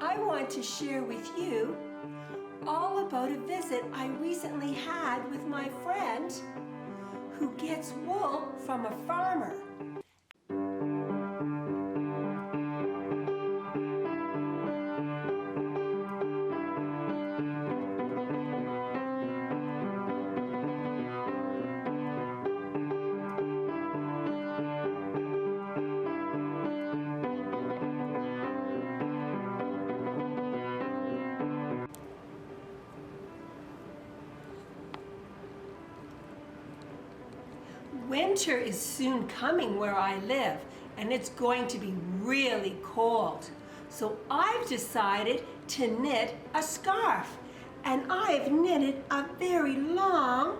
I want to share with you all about a visit I recently had with my friend who gets wool from a farmer. Winter is soon coming where I live, and it's going to be really cold. So I've decided to knit a scarf, and I've knitted a very long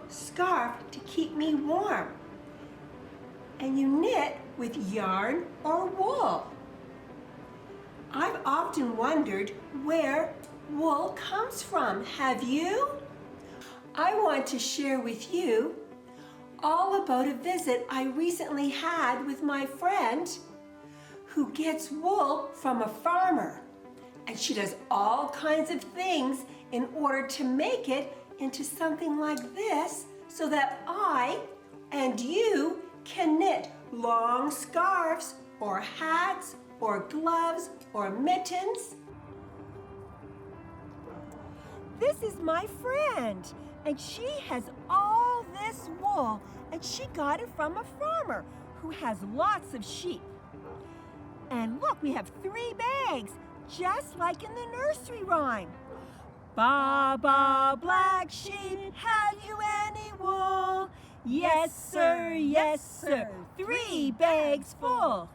scarf to keep me warm. And you knit with yarn or wool. I've often wondered where wool comes from. Have you? I want to share with you all about a visit I recently had with my friend who gets wool from a farmer. And she does all kinds of things in order to make it into something like this so that I and you can knit long scarves or hats or gloves or mittens. This is my friend. And she has all this wool, and she got it from a farmer who has lots of sheep. And look, we have 3 bags, just like in the nursery rhyme. Ba, ba, black sheep, have you any wool? Yes, sir, 3 bags full.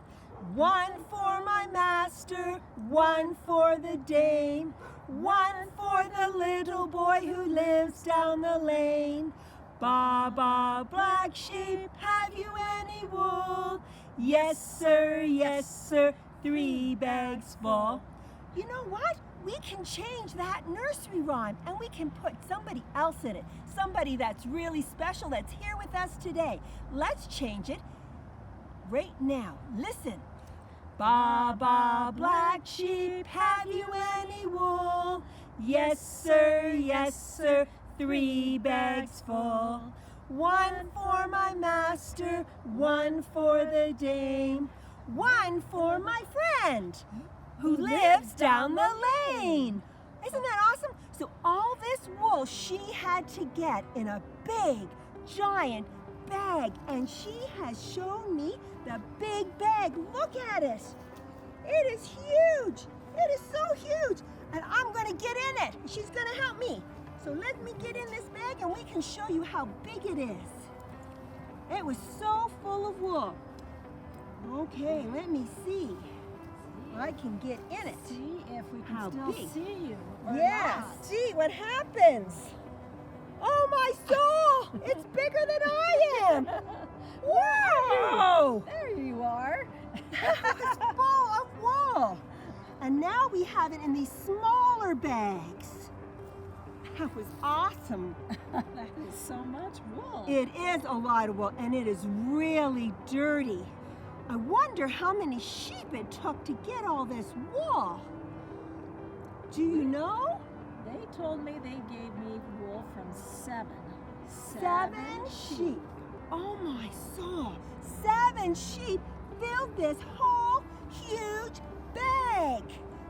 1 for my master, 1 for the dame, 1 for the little boy who lives down the lane. Ba, ba, black sheep, have you any wool? Yes, sir, 3 bags full. You know what? We can change that nursery rhyme and we can put somebody else in it. Somebody that's really special that's here with us today. Let's change it right now. Listen. Ba, ba, black sheep, have you any wool? Yes, sir, 3 bags full. 1 for my master, 1 for the dame, 1 for my friend who lives down the lane. Isn't that awesome? So all this wool she had to get in a big, giant bag, and she has shown me the big bag. Look at it. It is huge. It is so huge. And I'm going to get in it. She's going to help me. So let me get in this bag and we can show you how big it is. It was so full of wool. Okay, let me see. I can get in it. See if we can how still big. see you. Or Yeah, not. see what happens. Oh my soul! It's bigger than I am! Whoa! There you are. It's full of wool. And now we have it in these smaller bags. That was awesome. That is so much wool. It is a lot of wool, and it is really dirty. I wonder how many sheep it took to get all this wool. Do you know? They told me they gave me wool from 7. 7 sheep. Oh my soul. 7 sheep filled this whole huge bag.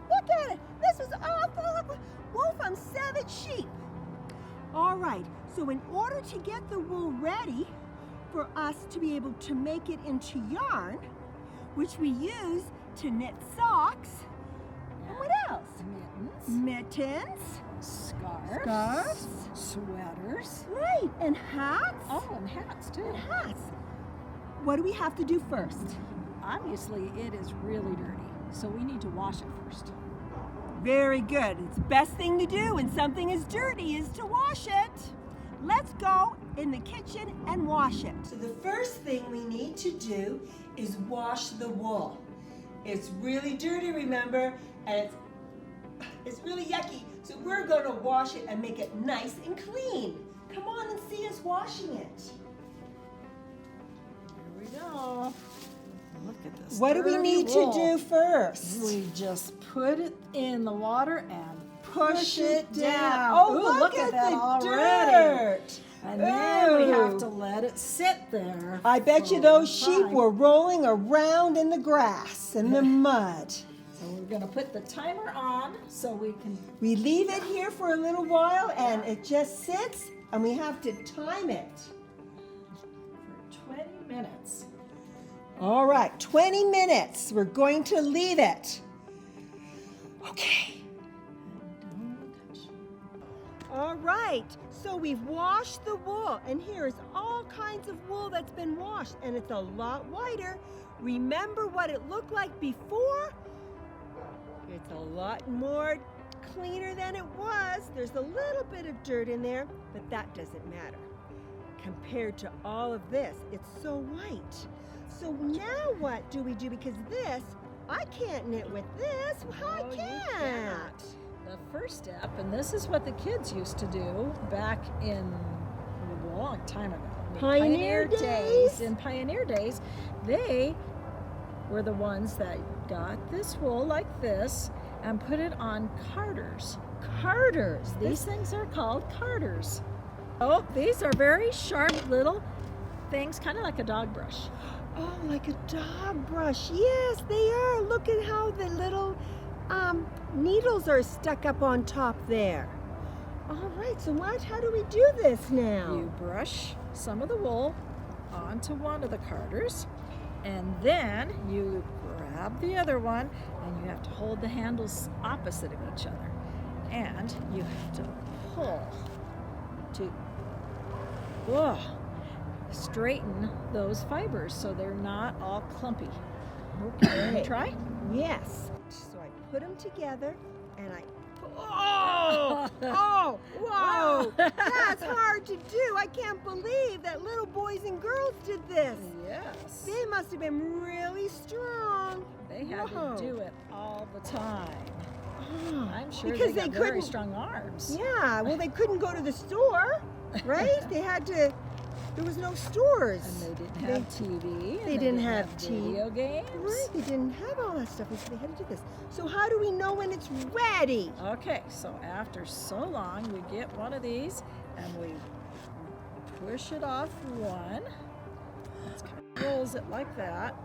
Look at it. This was all full of wool from 7 sheep. All right, so in order to get the wool ready for us to be able to make it into yarn, which we use to knit socks, and what else? Mittens. Scarves. Sweaters. Right, and hats. Oh, and hats too. And hats. What do we have to do first? Obviously, it is really dirty, so we need to wash it first. Very good. It's the best thing to do when something is dirty is to wash it. Let's go in the kitchen and wash it. So the first thing we need to do is wash the wool. It's really dirty, remember, and it's really yucky. So we're going to wash it and make it nice and clean. Come on and see us washing it. Here we go. Look at this. What do we dirty need wool. to do first? We just put it in the water and Push it down. Oh, Ooh, look at that the already. dirt. And then we have Ooh. to let it sit there. I bet you for a those long sheep time. were rolling around in the grass and the mud. So we're going to put the timer on so we can. We leave it here for a little while and it just sits and we have to time it. For 20 minutes. All right, 20 minutes. We're going to leave it. Okay. All right, so we've washed the wool, and here's all kinds of wool that's been washed, and it's a lot whiter. Remember what it looked like before? It's a lot more cleaner than it was. There's a little bit of dirt in there, but that doesn't matter. Compared to all of this, it's so white. So now what do we do? Because this, I can't knit with this. Well, I No, you can't. cannot. The first step, and this is what the kids used to do back in a long time ago. Pioneer days? In Pioneer days, they were the ones that got this wool like this and put it on carders. Carders. These things are called carders. Oh, these are very sharp little things, kind of like a dog brush. Oh, like a dog brush. Yes, they are. Look at how the little needles are stuck up on top there. All right, so how do we do this now? You brush some of the wool onto one of the carders, and then you grab the other one, and you have to hold the handles opposite of each other. And you have to pull to straighten those fibers so they're not all clumpy. Okay, want to try? Yes. So I put them together and I oh, whoa, that's hard to do. I can't believe that little boys and girls did this. Yes. They must have been really strong. They had Whoa. to do it all the time. Oh, I'm sure because they got very couldn't. strong arms. Yeah, well, they couldn't go to the store, right? They had to. There was no stores. And they didn't have TV. And they didn't have video games. Right, they didn't have all that stuff, so they had to do this. So how do we know when it's ready? Okay, so after so long, we get one of these and we push it off one. It kind of rolls it like that.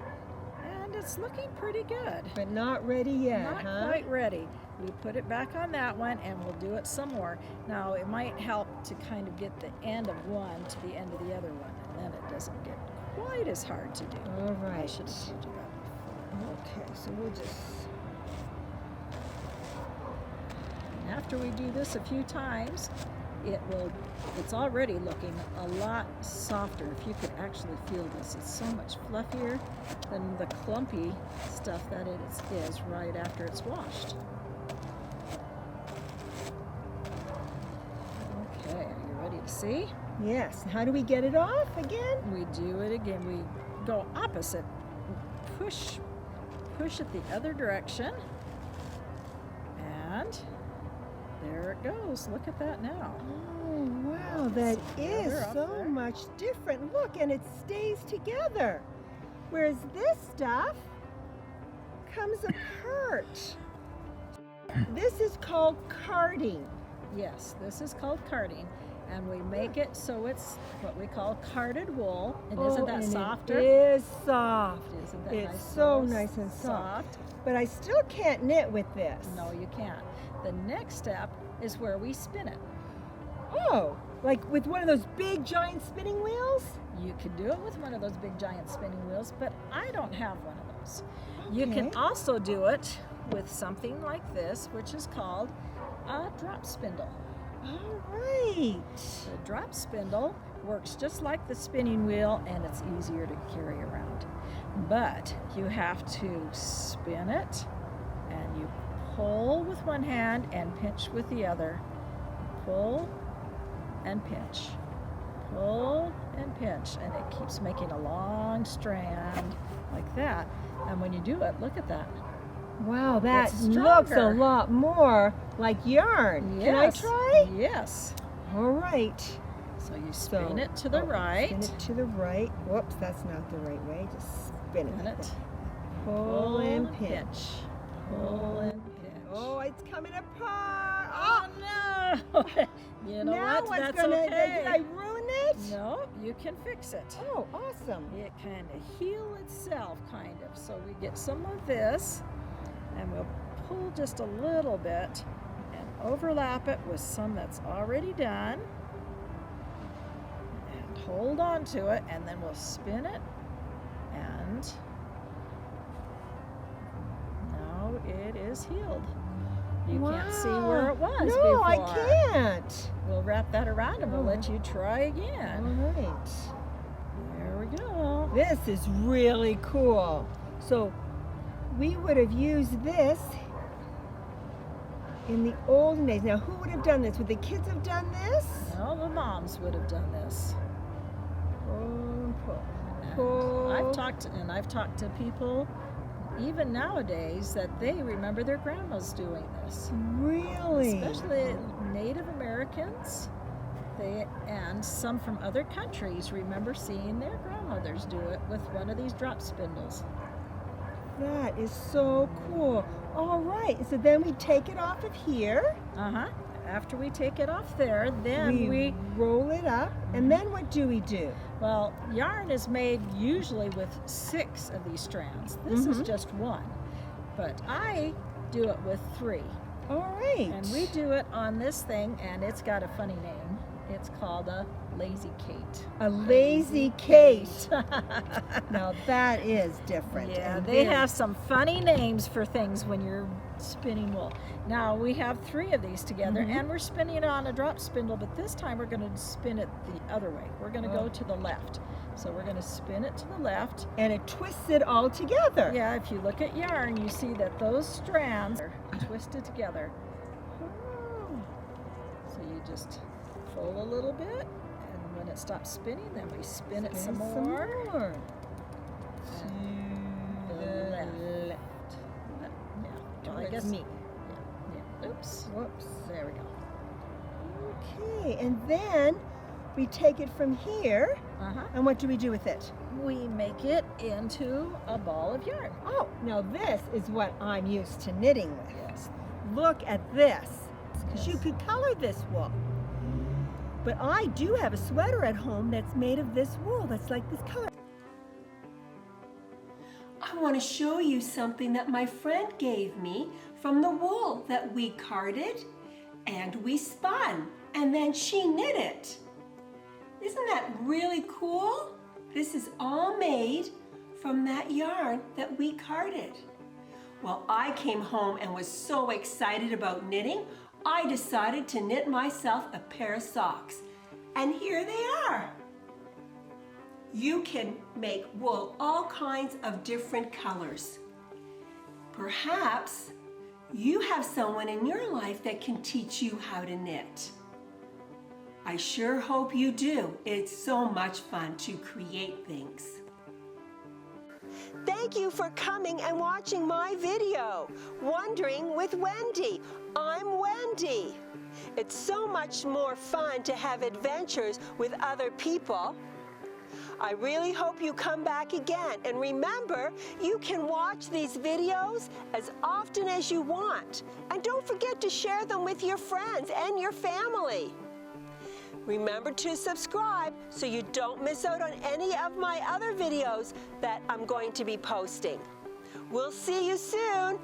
And it's looking pretty good. But not ready yet, Not huh? quite ready. We put it back on that one and we'll do it some more. Now it might help to kind of get the end of one to the end of the other one, and then it doesn't get quite as hard to do. All right. I should have told you that before. Okay, so we'll just... And after we do this a few times, it's already looking a lot softer. If you could actually feel this, it's so much fluffier than the clumpy stuff that it is right after it's washed. Okay, are you ready to see? Yes. How do we get it off again? We do it again. We go opposite. Push it the other direction. And there it goes. Look at that now. Oh, wow, that is together up so there. much different. Look, and it stays together. Whereas this stuff comes apart. This is called carding. Yes, this is called carding. And we make it so it's what we call carded wool. And isn't that and softer? It is soft. Isn't that It's nice? so and nice and soft. soft? But I still can't knit with this. No, you can't. The next step is where we spin it. Oh, like with one of those big giant spinning wheels? You can do it with one of those big giant spinning wheels, but I don't have one of those. You can Okay. also do it with something like this, which is called a drop spindle. All right. The drop spindle works just like the spinning wheel, and it's easier to carry around. But you have to spin it, and you pull with one hand and pinch with the other. Pull and pinch. Pull and pinch, and it keeps making a long strand like that. And when you do it, look at that. Wow, that It's looks a stronger. lot more like yarn. Can I Yes. try? Yes. All right. So you spin So- it to the right. Spin it to the right. Whoops, that's not the right way. Just spin it. Spin it. Pull and pinch. Pull and pinch. Oh, it's coming apart. Oh no! You know now what? what's That's gonna, okay. Did I ruin it? No, you can fix it. Oh, awesome. It kind of heal itself, kind of. So we get some of this, and we'll pull just a little bit and overlap it with some that's already done. And hold on to it, and then we'll spin it. And now it is healed. You can't see where it was no, before. I can't. We'll wrap that around and we'll let you try All again. right. There we go. This is really cool. So we would have used this in the olden days. Now, who would have done this? Would the kids have done this? Well, the moms would have done this. Pull and pull. And Pull. I've talked to people even nowadays that they remember their grandmas doing this. Really? Especially Native Americans. And some from other countries remember seeing their grandmothers do it with one of these drop spindles. That is so cool. All right, so then we take it off of here. After we take it off there, then we roll it up, and then what do we do? Well, yarn is made usually with 6 of these strands. This is just 1, but I do it with 3. All right. And we do it on this thing, and it's got a funny name. It's called a lazy Kate. A lazy Kate. Now that is different. Yeah, and they very- have some funny names for things when you're spinning wool. Now we have 3 of these together, and we're spinning it on a drop spindle, but this time we're going to spin it the other way. We're going to go to the left. So we're going to spin it to the left. And it twists it all together. Yeah, if you look at yarn, you see that those strands are twisted together. So you just pull a little bit, and when it stops spinning, then we spin it some more. To the left. Yeah, well, I guess me. Yeah. Oops. Whoops. There we go. Okay, and then we take it from here, and what do we do with it? We make it into a ball of yarn. Oh, now this is what I'm used to knitting with. Yes. Look at this, because you could color this wool. But I do have a sweater at home that's made of this wool, that's like this color. I want to show you something that my friend gave me from the wool that we carded and we spun, and then she knit it. Isn't that really cool? This is all made from that yarn that we carded. Well, I came home and was so excited about knitting, I decided to knit myself a pair of socks. And here they are. You can make wool all kinds of different colors. Perhaps you have someone in your life that can teach you how to knit. I sure hope you do. It's so much fun to create things. Thank you for coming and watching my video, Wondering with Wendy. I'm Wendy. It's so much more fun to have adventures with other people. I really hope you come back again. And remember, you can watch these videos as often as you want. And don't forget to share them with your friends and your family. Remember to subscribe so you don't miss out on any of my other videos that I'm going to be posting. We'll see you soon.